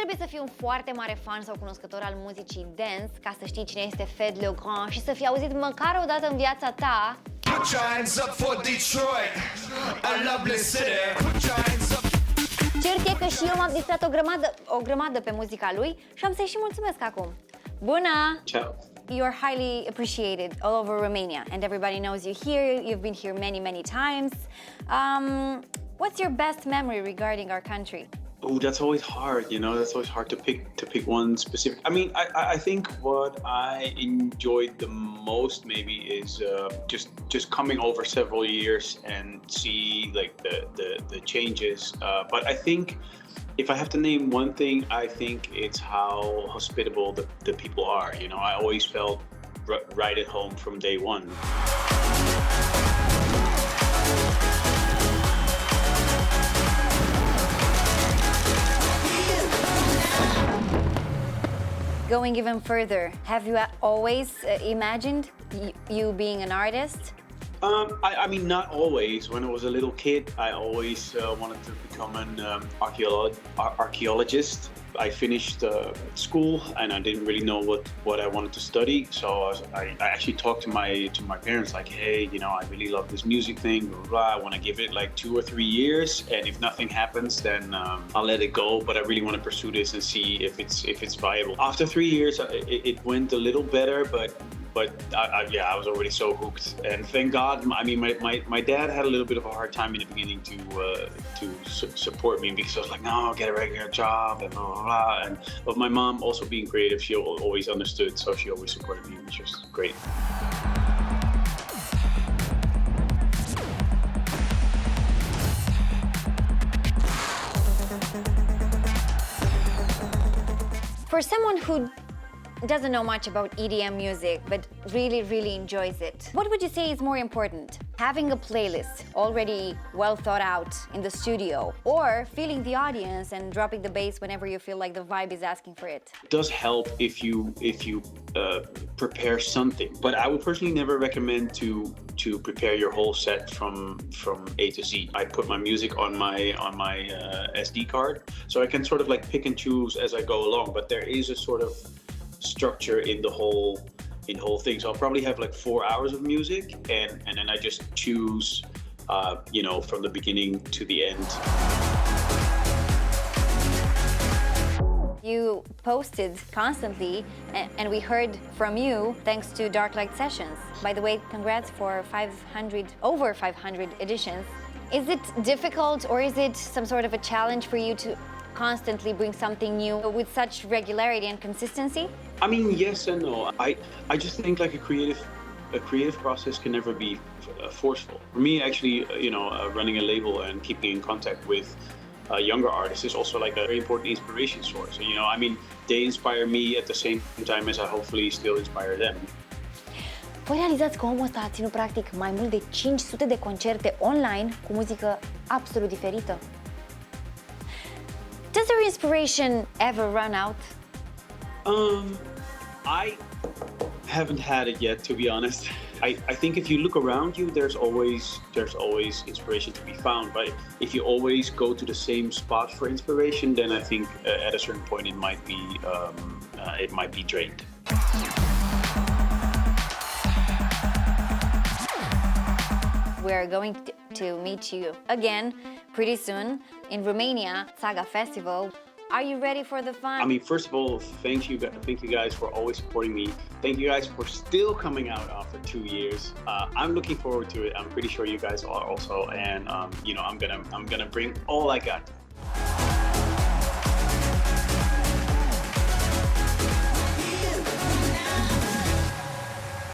trebuie să fii un foarte mare fan sau cunoscător al muzicii dance ca să știi cine este Fedde le Grand și să fii auzit măcar o dată în viața ta. Put your hands up for Detroit, a lovely city. Put your hands up. Cert e că și eu m-am distrat o grămadă pe muzica lui și am să-i și mulțumesc acum. Bună! Ciao. You are highly appreciated all over Romania and everybody knows you here. You've been here many, many times. What's your best memory regarding our country? Oh, that's always hard, you know. That's always hard to pick one specific. I mean, I think what I enjoyed the most maybe is just coming over several years and see like the changes. But I think if I have to name one thing, I think it's how hospitable the people are. You know, I always felt right at home from day one. Going even further, have you always imagined you being an artist? I mean, not always. When I was a little kid, I always wanted to become an archaeologist. I finished school and I didn't really know what I wanted to study. So I actually talked to my parents like, hey, you know, I really love this music thing. Blah, blah, blah. I want to give it like 2 or 3 years, and if nothing happens, then I'll let it go. But I really want to pursue this and see if it's viable. After 3 years, it went a little better, but I was already so hooked, and thank God. I mean, my dad had a little bit of a hard time in the beginning to support me because I was like, no, get a regular job and blah blah blah. But my mom, also being creative, she always understood, so she always supported me, which was great. For someone who doesn't know much about EDM music, but really enjoys it, what would you say is more important? Having a playlist already well thought out in the studio, or feeling the audience and dropping the bass whenever you feel like the vibe is asking for it? It does help if you prepare something, but I would personally never recommend to prepare your whole set from A to Z. I put my music on my SD card, so I can sort of like pick and choose as I go along, but there is a sort of structure in the whole thing. So I'll probably have like 4 hours of music, and then I just choose you know, from the beginning to the end. You posted constantly, and we heard from you thanks to Dark Light Sessions. By the way, congrats for over 500 editions. Is it difficult, or is it some sort of a challenge for you to constantly bring something new with such regularity and consistency? I mean, yes and no. I just think like a creative process can never be forceful. For me, actually, you know, running a label and keeping in contact with younger artists is also like a very important inspiration source. You know, I mean, they inspire me at the same time as I hopefully still inspire them. Voi realizați că omul ăsta a ținut practic mai mult de 500 de concerte online cu muzică absolut diferită. Does your inspiration ever run out? I haven't had it yet, to be honest. I think if you look around you, there's always inspiration to be found. But if you always go to the same spot for inspiration, then I think at a certain point it might be drained. We're going to meet you again pretty soon in Romania, Saga Festival. Are you ready for the fun? I mean, first of all, thank you guys for always supporting me. Thank you guys for still coming out after 2 years. I'm looking forward to it. I'm pretty sure you guys are also, and you know, I'm gonna bring all I got.